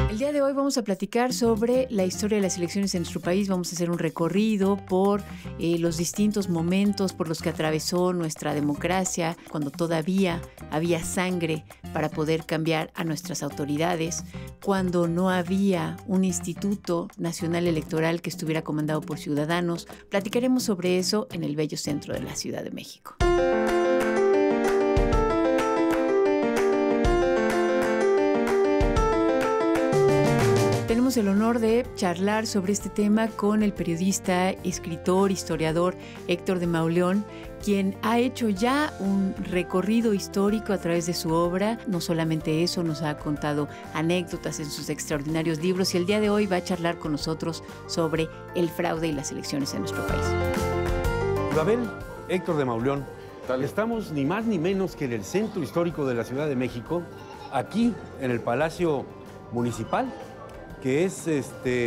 El día de hoy vamos a platicar sobre la historia de las elecciones en nuestro país. Vamos a hacer un recorrido por los distintos momentos por los que atravesó nuestra democracia, cuando todavía había sangre para poder cambiar a nuestras autoridades, cuando no había un Instituto Nacional Electoral que estuviera comandado por ciudadanos. Platicaremos sobre eso en el bello centro de la Ciudad de México. Tenemos el honor de charlar sobre este tema con el periodista, escritor, historiador Héctor de Mauleón, quien ha hecho ya un recorrido histórico a través de su obra. No solamente eso, nos ha contado anécdotas en sus extraordinarios libros y el día de hoy va a charlar con nosotros sobre el fraude y las elecciones en nuestro país. Babel, Héctor de Mauleón, estamos ni más ni menos que en el centro histórico de la Ciudad de México, aquí en el Palacio Municipal, que es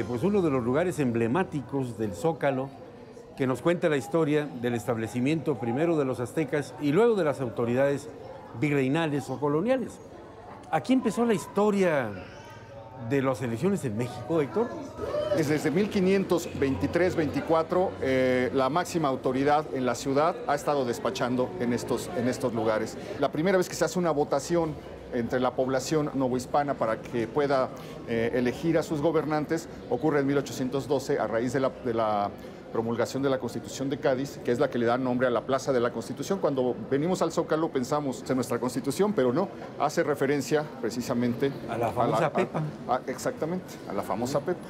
pues uno de los lugares emblemáticos del Zócalo, que nos cuenta la historia del establecimiento primero de los aztecas y luego de las autoridades virreinales o coloniales. Aquí empezó la historia de las elecciones en México, Héctor. Desde 1523-24, la máxima autoridad en la ciudad ha estado despachando en estos lugares. La primera vez que se hace una votación entre la población novohispana para que pueda elegir a sus gobernantes ocurre en 1812 a raíz de la promulgación de la Constitución de Cádiz, que es la que le da nombre a la Plaza de la Constitución. Cuando venimos al Zócalo pensamos en nuestra Constitución, pero no, hace referencia precisamente a la famosa Pepa. Exactamente, a la famosa Pepa.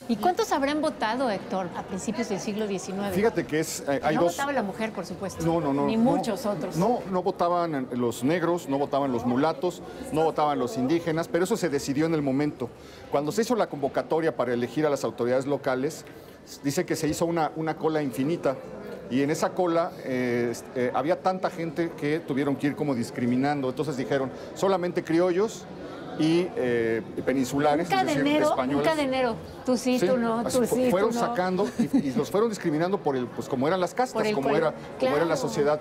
¿Y cuántos habrán votado, Héctor, a principios del siglo XIX? Fíjate que hay no dos... votaba la mujer, por supuesto. No. Ni muchos otros. No votaban los negros, no votaban los mulatos, no votaban los indígenas, pero eso se decidió en el momento. Cuando se hizo la convocatoria para elegir a las autoridades locales, dice que se hizo una cola infinita. Y en esa cola había tanta gente que tuvieron que ir como discriminando. Entonces dijeron, solamente criollos y peninsulares, un cadenero, es decir, españoles. Un cadenero, tú sí, tú no, tú sí, fueron tú no. sacando y los fueron discriminando por pues como eran las castas, como era la sociedad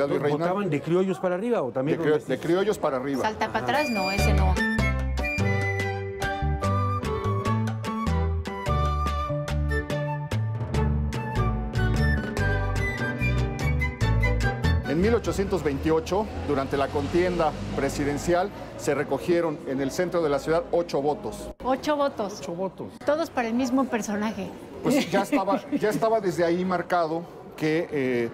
virreinal. ¿Votaban de criollos para arriba o también de criollos para arriba? Salta para atrás, no, ese no. En 1828, durante la contienda presidencial, se recogieron en el centro de la ciudad 8 votos. 8 votos. 8 votos. Todos para el mismo personaje. Pues ya estaba desde ahí marcado que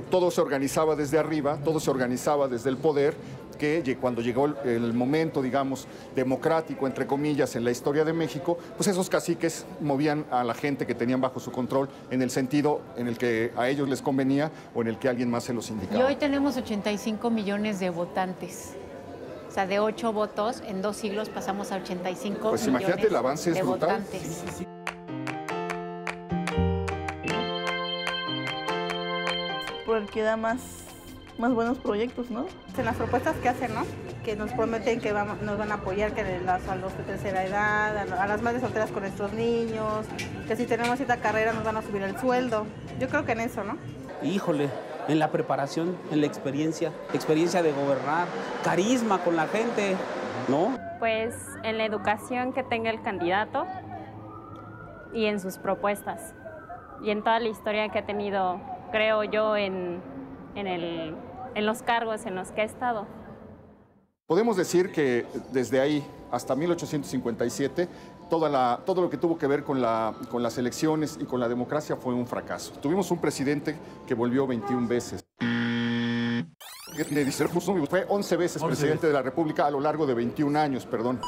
todo se organizaba desde arriba, todo se organizaba desde el poder, que cuando llegó el momento, digamos, democrático, entre comillas, en la historia de México, pues esos caciques movían a la gente que tenían bajo su control en el sentido en el que a ellos les convenía o en el que alguien más se los indicaba. Y hoy tenemos 85 millones de votantes. O sea, de 8 votos, en 2 siglos pasamos a 85 pues millones imagínate, el avance de es brutal. votantes. Sí. Porque da más buenos proyectos, ¿no? En las propuestas que hacen, ¿no? Que nos prometen que nos van a apoyar, que a los de tercera edad, a las madres solteras con nuestros niños, que si tenemos cierta carrera nos van a subir el sueldo. Yo creo que en eso, ¿no? Híjole, en la preparación, en la experiencia de gobernar, carisma con la gente, ¿no? Pues en la educación que tenga el candidato y en sus propuestas y en toda la historia que ha tenido, creo yo, en los cargos en los que ha estado. Podemos decir que desde ahí hasta 1857 todo lo que tuvo que ver con las elecciones y con la democracia fue un fracaso. Tuvimos un presidente que volvió 21 veces. Fue 11 veces presidente de la República a lo largo de 21 años, perdón.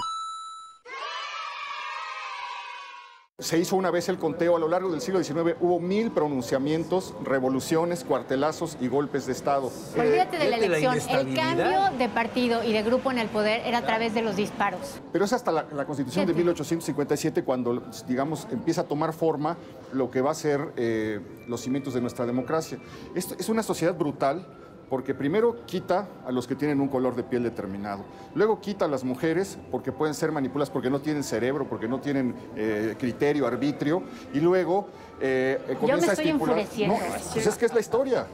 Se hizo una vez el conteo, a lo largo del siglo XIX hubo 1000 pronunciamientos, revoluciones, cuartelazos y golpes de Estado. Olvídate de la fíjate la elección, el inestabilidad. cambio de partido y de grupo en el poder era a través de los disparos. Pero es hasta la Constitución de 1857 cuando, digamos, empieza a tomar forma lo que va a ser los cimientos de nuestra democracia. Esto es una sociedad brutal, porque primero quita a los que tienen un color de piel determinado, luego quita a las mujeres porque pueden ser manipuladas, porque no tienen cerebro, porque no tienen criterio, arbitrio, y luego comienza a estipular... enfureciendo. No, pues es que es la historia.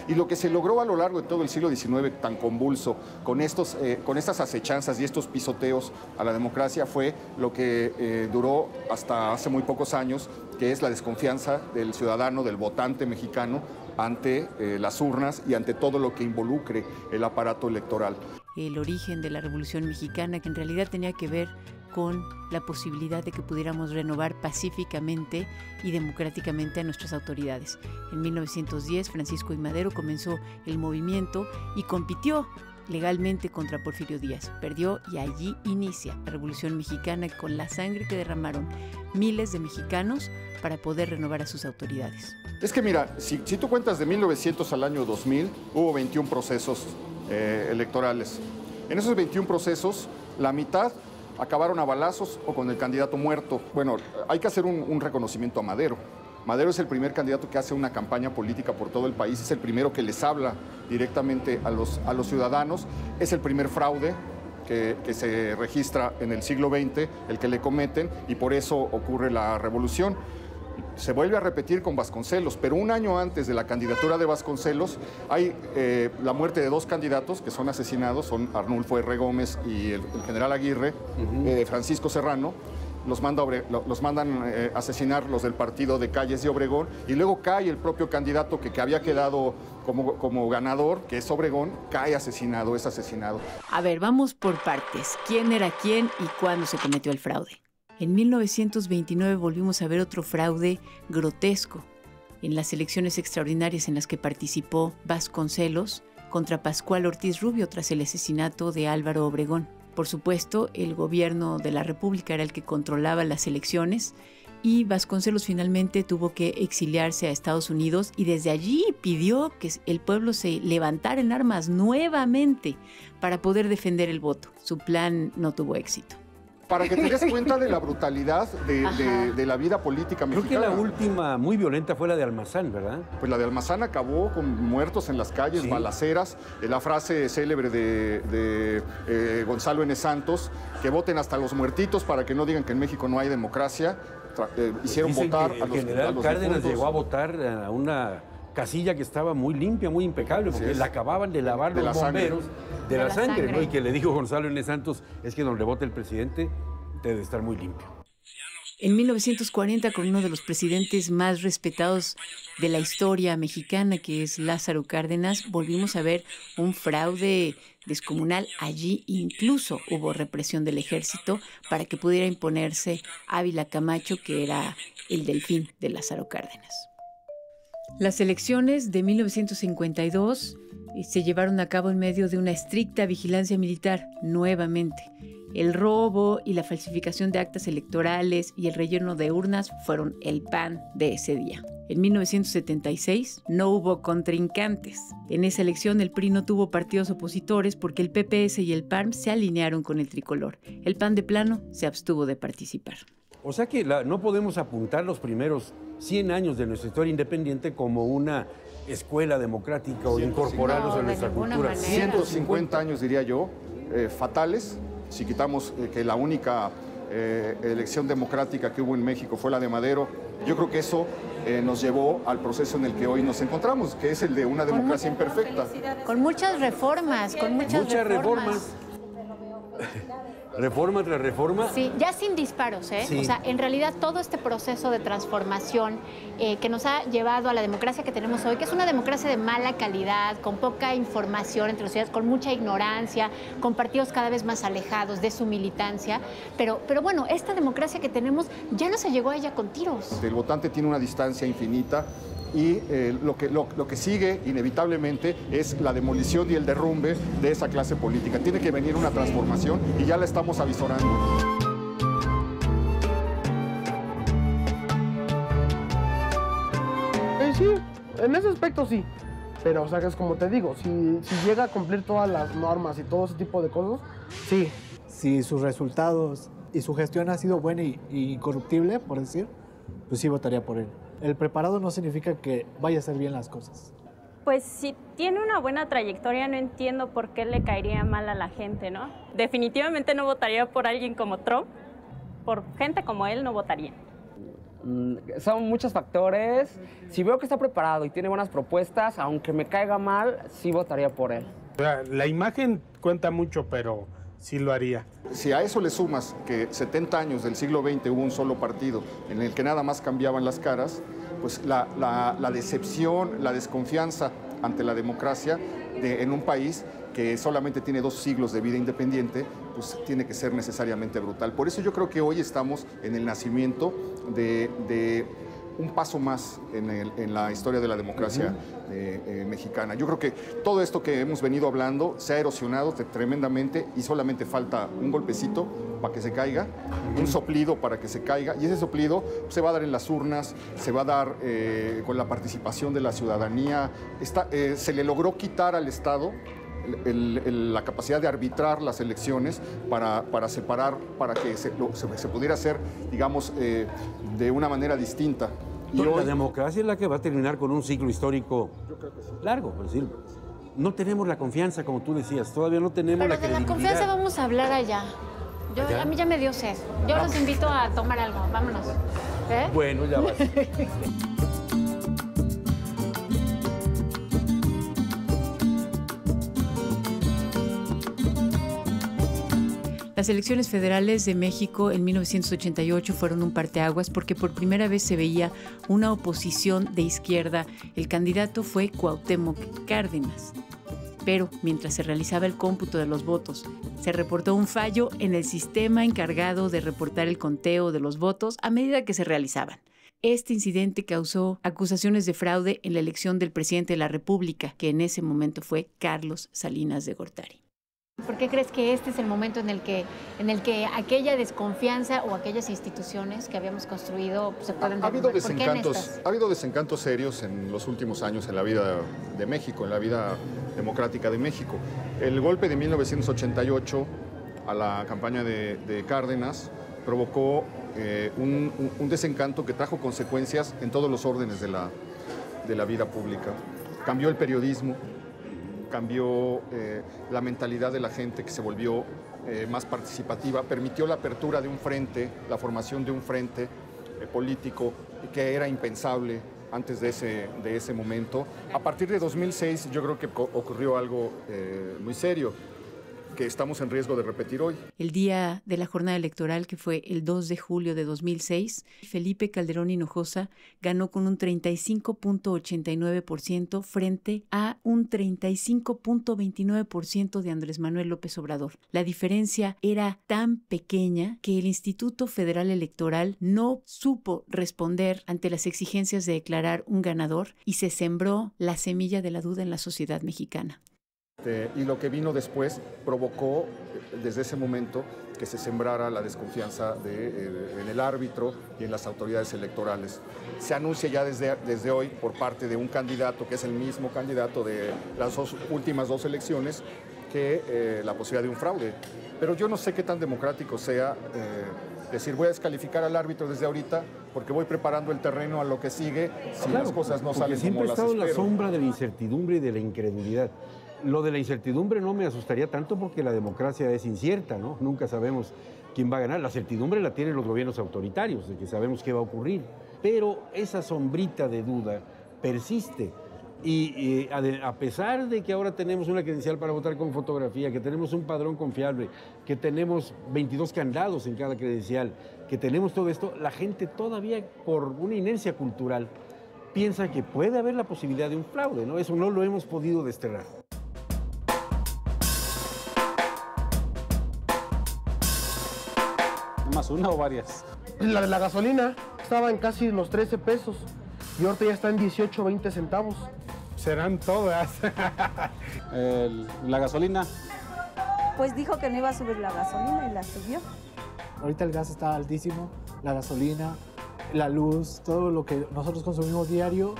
Y lo que se logró a lo largo de todo el siglo XIX tan convulso, con estas acechanzas y estos pisoteos a la democracia, fue lo que duró hasta hace muy pocos años, que es la desconfianza del ciudadano, del votante mexicano, ante las urnas y ante todo lo que involucre el aparato electoral. El origen de la Revolución Mexicana, que en realidad tenía que ver con la posibilidad de que pudiéramos renovar pacíficamente y democráticamente a nuestras autoridades. En 1910, Francisco I. Madero comenzó el movimiento y compitió legalmente contra Porfirio Díaz. Perdió y allí inicia la Revolución Mexicana con la sangre que derramaron miles de mexicanos para poder renovar a sus autoridades. Es que mira, si tú cuentas de 1900 al año 2000, hubo 21 procesos electorales. En esos 21 procesos, la mitad acabaron a balazos o con el candidato muerto. Bueno, hay que hacer un reconocimiento a Madero. Madero es el primer candidato que hace una campaña política por todo el país, es el primero que les habla directamente a los ciudadanos, es el primer fraude que se registra en el siglo XX, el que le cometen, y por eso ocurre la revolución. Se vuelve a repetir con Vasconcelos, pero un año antes de la candidatura de Vasconcelos hay la muerte de 2 candidatos que son asesinados, son Arnulfo R. Gómez y el general Aguirre, Francisco Serrano. Los mandan asesinar los del partido de Calles de Obregón, y luego cae el propio candidato que había quedado como ganador, que es Obregón, cae asesinado, es asesinado. A ver, vamos por partes. ¿Quién era quién y cuándo se cometió el fraude? En 1929 volvimos a ver otro fraude grotesco en las elecciones extraordinarias en las que participó Vasconcelos contra Pascual Ortiz Rubio tras el asesinato de Álvaro Obregón. Por supuesto, el gobierno de la República era el que controlaba las elecciones y Vasconcelos finalmente tuvo que exiliarse a Estados Unidos y desde allí pidió que el pueblo se levantara en armas nuevamente para poder defender el voto. Su plan no tuvo éxito. Para que te des cuenta de la brutalidad de la vida política mexicana. Creo que la última muy violenta fue la de Almazán, ¿verdad? Pues la de Almazán acabó con muertos en las calles, sí, balaceras. La frase célebre de Gonzalo N. Santos, que voten hasta los muertitos para que no digan que en México no hay democracia. Hicieron votar a los el general Cárdenas difuntos. llegó a votar a una casilla que estaba muy limpia, muy impecable, porque la acababan de lavar los bomberos de la sangre, ¿no? Y que le dijo Gonzalo N. Santos, es que donde vote el presidente debe estar muy limpio. En 1940, con uno de los presidentes más respetados de la historia mexicana, que es Lázaro Cárdenas, volvimos a ver un fraude descomunal. Allí incluso hubo represión del ejército para que pudiera imponerse Ávila Camacho, que era el delfín de Lázaro Cárdenas. Las elecciones de 1952 se llevaron a cabo en medio de una estricta vigilancia militar, nuevamente. El robo y la falsificación de actas electorales y el relleno de urnas fueron el pan de ese día. En 1976 no hubo contrincantes. En esa elección el PRI no tuvo partidos opositores porque el PPS y el PAN se alinearon con el tricolor. El PAN de plano se abstuvo de participar. O sea que no podemos apuntar los primeros 100 años de nuestra historia independiente como una escuela democrática o incorporarlos a nuestra cultura. 150 años, diría yo, fatales. Si quitamos que la única elección democrática que hubo en México fue la de Madero, yo creo que eso nos llevó al proceso en el que hoy nos encontramos, que es el de una democracia imperfecta. Con muchas reformas, Muchas reformas. Reforma tras reforma. Sí, ya sin disparos, ¿eh? Sí. O sea, en realidad todo este proceso de transformación que nos ha llevado a la democracia que tenemos hoy, que es una democracia de mala calidad, con poca información entre los ciudadanos, con mucha ignorancia, con partidos cada vez más alejados de su militancia. Pero bueno, esta democracia que tenemos ya no se llegó a ella con tiros. El votante tiene una distancia infinita. Y lo que sigue inevitablemente es la demolición y el derrumbe de esa clase política. Tiene que venir una transformación y ya la estamos avisorando. Sí, en ese aspecto sí. Pero, o sea, que es como te digo, si llega a cumplir todas las normas y todo ese tipo de cosas, sí. Si sus resultados y su gestión ha sido buena y incorruptible, por decir, pues sí votaría por él. El preparado no significa que vaya a hacer bien las cosas. Pues si tiene una buena trayectoria, no entiendo por qué le caería mal a la gente, ¿no? Definitivamente no votaría por alguien como Trump. Por gente como él no votaría. Son muchos factores. Si veo que está preparado y tiene buenas propuestas, aunque me caiga mal, sí votaría por él. La imagen cuenta mucho, pero sí lo haría. Si a eso le sumas que 70 años del siglo XX hubo un solo partido en el que nada más cambiaban las caras, pues la decepción, la desconfianza ante la democracia en un país que solamente tiene 2 siglos de vida independiente, pues tiene que ser necesariamente brutal. Por eso yo creo que hoy estamos en el nacimiento de un paso más en la historia de la democracia mexicana. Yo creo que todo esto que hemos venido hablando se ha erosionado tremendamente y solamente falta un golpecito para que se caiga, un soplido para que se caiga, y ese soplido se va a dar en las urnas, se va a dar con la participación de la ciudadanía. Se le logró quitar al Estado la capacidad de arbitrar las elecciones para separar, para que se pudiera hacer, digamos, de una manera distinta. Y hoy, la democracia es la que va a terminar con un ciclo histórico largo, por decirlo. No tenemos la confianza, como tú decías, todavía no tenemos la credibilidad. Pero de la confianza vamos a hablar allá. A mí ya me dio sed. Yo los invito a tomar algo, vámonos. Bueno, ya vas. Las elecciones federales de México en 1988 fueron un parteaguas porque por primera vez se veía una oposición de izquierda. El candidato fue Cuauhtémoc Cárdenas. Pero mientras se realizaba el cómputo de los votos, se reportó un fallo en el sistema encargado de reportar el conteo de los votos a medida que se realizaban. Este incidente causó acusaciones de fraude en la elección del presidente de la República, que en ese momento fue Carlos Salinas de Gortari. ¿Por qué crees que este es el momento en el que aquella desconfianza o aquellas instituciones que habíamos construido se pueden derrumbar? Ha habido desencantos serios en los últimos años en la vida de México, en la vida democrática de México. El golpe de 1988 a la campaña de Cárdenas provocó un desencanto que trajo consecuencias en todos los órdenes de la vida pública. Cambió el periodismo, cambió la mentalidad de la gente, que se volvió más participativa, permitió la apertura de un frente, la formación de un frente político que era impensable antes de ese momento. A partir de 2006 yo creo que ocurrió algo muy serio, que estamos en riesgo de repetir hoy. El día de la jornada electoral, que fue el 2 de julio de 2006, Felipe Calderón Hinojosa ganó con un 35.89% frente a un 35.29% de Andrés Manuel López Obrador. La diferencia era tan pequeña que el Instituto Federal Electoral no supo responder ante las exigencias de declarar un ganador y se sembró la semilla de la duda en la sociedad mexicana. Y lo que vino después provocó, desde ese momento, que se sembrara la desconfianza en el árbitro y en las autoridades electorales. Se anuncia ya desde hoy por parte de un candidato, que es el mismo candidato de las últimas 2 elecciones, que la posibilidad de un fraude. Pero yo no sé qué tan democrático sea decir, voy a descalificar al árbitro desde ahorita porque voy preparando el terreno a lo que sigue si las cosas no salen como las espero. Siempre ha estado la sombra de la incertidumbre y de la incredulidad. Lo de la incertidumbre no me asustaría tanto porque la democracia es incierta, ¿no? Nunca sabemos quién va a ganar. La certidumbre la tienen los gobiernos autoritarios, de que sabemos qué va a ocurrir. Pero esa sombrita de duda persiste. Y a pesar de que ahora tenemos una credencial para votar con fotografía, que tenemos un padrón confiable, que tenemos 22 candados en cada credencial, que tenemos todo esto, la gente todavía, por una inercia cultural, piensa que puede haber la posibilidad de un fraude, ¿no? Eso no lo hemos podido desterrar. ¿Más una o varias? La de la gasolina estaba en casi los 13 pesos y ahorita ya está en 18, 20 centavos. Serán todas. La gasolina. Pues dijo que no iba a subir la gasolina y la subió. Ahorita el gas está altísimo, la gasolina, la luz, todo lo que nosotros consumimos diario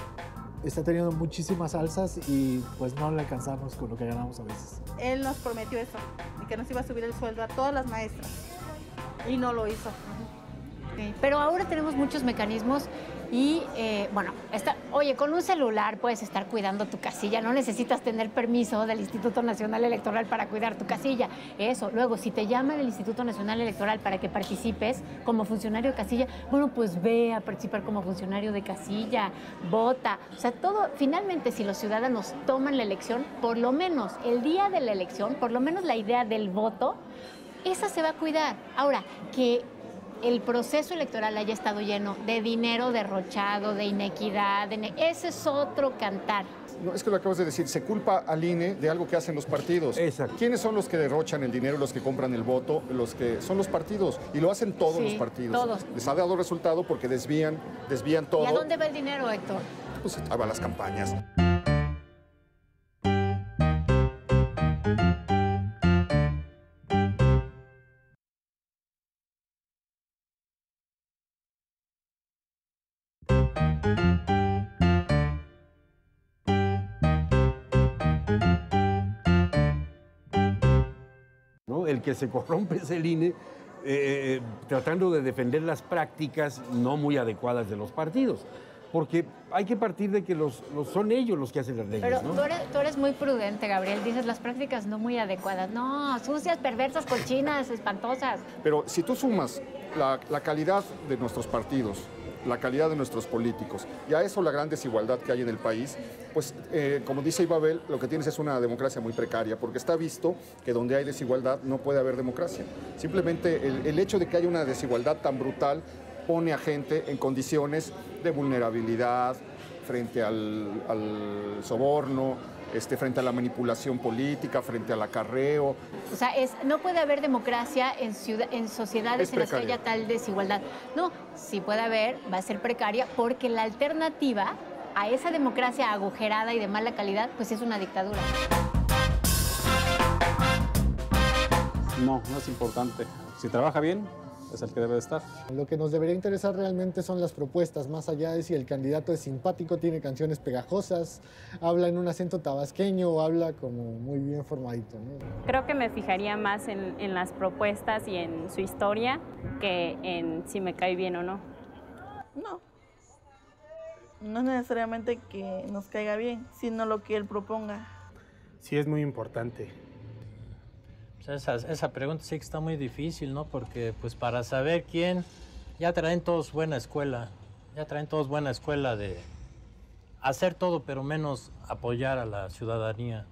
está teniendo muchísimas alzas y pues no le alcanzamos con lo que ganamos a veces. Él nos prometió eso, y que nos iba a subir el sueldo a todas las maestras, y no lo hizo. Okay. Pero ahora tenemos muchos mecanismos y, bueno, oye, con un celular puedes estar cuidando tu casilla, no necesitas tener permiso del Instituto Nacional Electoral para cuidar tu casilla. Eso, luego, si te llama el Instituto Nacional Electoral para que participes como funcionario de casilla, bueno, pues ve a participar como funcionario de casilla, vota. O sea, todo, finalmente, si los ciudadanos toman la elección, por lo menos el día de la elección, por lo menos la idea del voto, esa se va a cuidar. Ahora, que el proceso electoral haya estado lleno de dinero derrochado, de inequidad, ese es otro cantar. No, es que lo acabas de decir, se culpa al INE de algo que hacen los partidos. Exacto. ¿Quiénes son los que derrochan el dinero, los que compran el voto? Son los partidos, y lo hacen todos los partidos. Todos. Les ha dado resultado porque desvían todo. ¿Y a dónde va el dinero, Héctor? Pues a las campañas. ¿No? El que se corrompe es el INE, tratando de defender las prácticas no muy adecuadas de los partidos. Porque hay que partir de que son ellos los que hacen las leyes. Pero ¿no? tú eres muy prudente, Gabriel. Dices las prácticas no muy adecuadas. No, sucias, perversas, cochinas, espantosas. Pero si tú sumas la calidad de nuestros partidos, la calidad de nuestros políticos, y a eso la gran desigualdad que hay en el país, pues como dice Ibabel, lo que tienes es una democracia muy precaria, porque está visto que donde hay desigualdad no puede haber democracia. Simplemente el hecho de que haya una desigualdad tan brutal pone a gente en condiciones de vulnerabilidad frente al soborno, frente a la manipulación política, frente al acarreo. O sea, no puede haber democracia en sociedades en las que haya tal desigualdad. No, sí puede haber, va a ser precaria, porque la alternativa a esa democracia agujerada y de mala calidad, pues es una dictadura. No es importante. Si trabaja bien, es el que debe de estar. Lo que nos debería interesar realmente son las propuestas, más allá de si el candidato es simpático, tiene canciones pegajosas, habla en un acento tabasqueño o habla como muy bien formadito, ¿no? Creo que me fijaría más en las propuestas y en su historia que en si me cae bien o no. No es necesariamente que nos caiga bien, sino lo que él proponga. Sí, es muy importante. Pues esa pregunta sí que está muy difícil, ¿no? Porque pues para saber quién, ya traen todos buena escuela, de hacer todo, pero menos apoyar a la ciudadanía.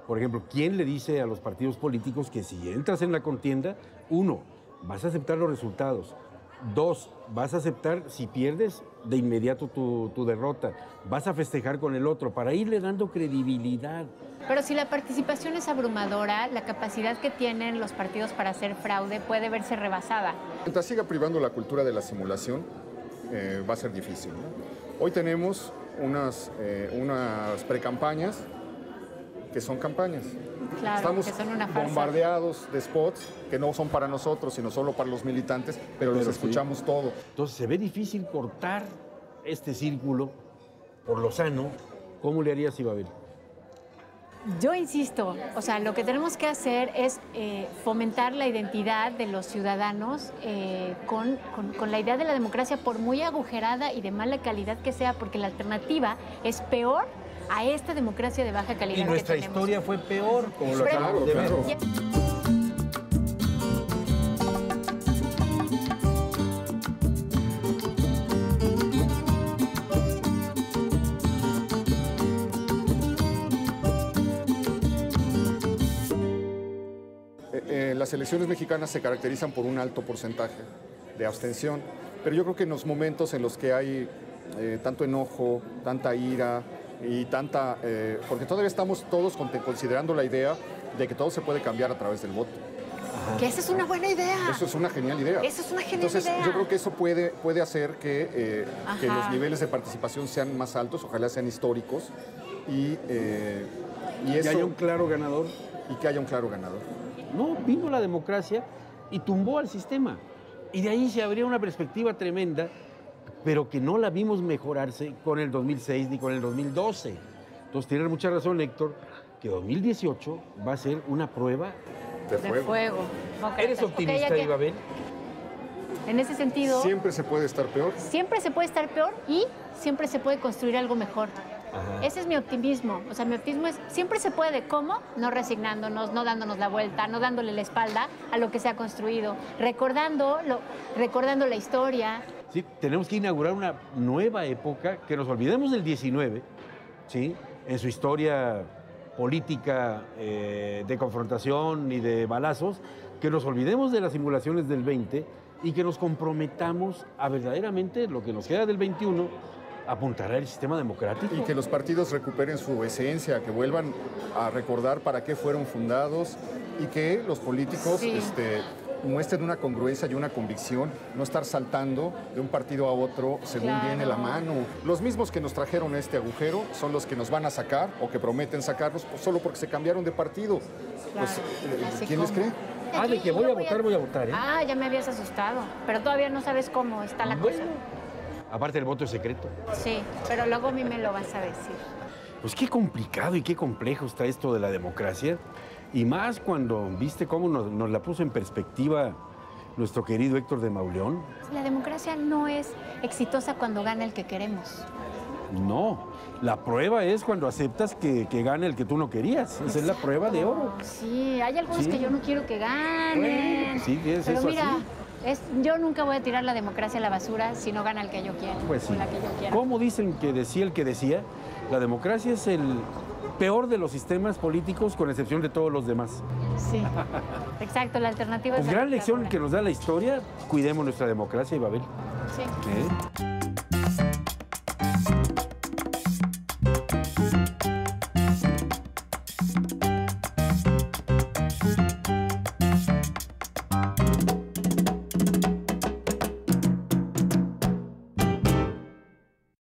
Por ejemplo, ¿quién le dice a los partidos políticos que si entras en la contienda, 1, vas a aceptar los resultados, 2, vas a aceptar si pierdes de inmediato tu derrota, vas a festejar con el otro para irle dando credibilidad? Pero si la participación es abrumadora, la capacidad que tienen los partidos para hacer fraude puede verse rebasada. Mientras siga privando la cultura de la simulación, va a ser difícil, ¿no? Hoy tenemos unas precampañas que son campañas. Claro, estamos que son una farsa. Bombardeados de spots que no son para nosotros, sino solo para los militantes, pero los escuchamos todo. Entonces se ve difícil cortar este círculo por lo sano. ¿Cómo le harías, Ibabel? Yo insisto, o sea, lo que tenemos que hacer es fomentar la identidad de los ciudadanos con la idea de la democracia, por muy agujerada y de mala calidad que sea, porque la alternativa es peor a esta democracia de baja calidad. Y nuestra historia fue peor, como lo acabamos de ver. Las elecciones mexicanas se caracterizan por un alto porcentaje de abstención, pero yo creo que en los momentos en los que hay tanto enojo, tanta ira y porque todavía estamos todos considerando la idea de que todo se puede cambiar a través del voto. Que esa es una buena idea. Eso es una genial idea. Eso es una genial idea. Entonces, yo creo que eso puede hacer que los niveles de participación sean más altos, ojalá sean históricos, y haya un claro ganador. Y que haya un claro ganador. No, vino la democracia y tumbó al sistema. Y de ahí se abría una perspectiva tremenda pero que no la vimos mejorarse con el 2006 ni con el 2012. Entonces, tienes mucha razón, Héctor, que 2018 va a ser una prueba de fuego. Okay. ¿Eres optimista, Ibabel? En ese sentido... Siempre se puede estar peor. Siempre se puede estar peor y siempre se puede construir algo mejor. Ajá. Ese es mi optimismo. O sea, mi optimismo es, siempre se puede. ¿Cómo? No resignándonos, no dándonos la vuelta, no dándole la espalda a lo que se ha construido, recordando la historia. Sí, tenemos que inaugurar una nueva época, que nos olvidemos del 19, ¿sí? En su historia política de confrontación y de balazos, que nos olvidemos de las simulaciones del 20 y que nos comprometamos a verdaderamente lo que nos queda del 21, apuntar al sistema democrático. Y que los partidos recuperen su esencia, que vuelvan a recordar para qué fueron fundados y que los políticos muestren una congruencia y una convicción, no estar saltando de un partido a otro según viene la mano. Los mismos que nos trajeron a este agujero son los que nos van a sacar o que prometen sacarnos solo porque se cambiaron de partido. Claro. Pues, ¿quién les cree? De que voy a votar, ¿eh? Ah, ya me habías asustado, pero todavía no sabes cómo está la cosa. Aparte el voto es secreto. Sí, pero luego a mí me lo vas a decir. Pues qué complicado y qué complejo está esto de la democracia. Y más cuando viste cómo nos la puso en perspectiva nuestro querido Héctor de Mauleón. La democracia no es exitosa cuando gana el que queremos. No, la prueba es cuando aceptas que gane el que tú no querías. Esa es la prueba de oro. Sí, hay algunos que yo no quiero que ganen. Bueno, sí, es pero eso mira, así. Yo nunca voy a tirar la democracia a la basura si no gana el que yo quiero. Pues sí. La que yo quiero. ¿Cómo dicen que decía el que decía? La democracia es el peor de los sistemas políticos, con excepción de todos los demás. Sí, exacto, la alternativa es la gran lección dictadura. que nos da la historia, cuidemos nuestra democracia, Ibabel. Sí.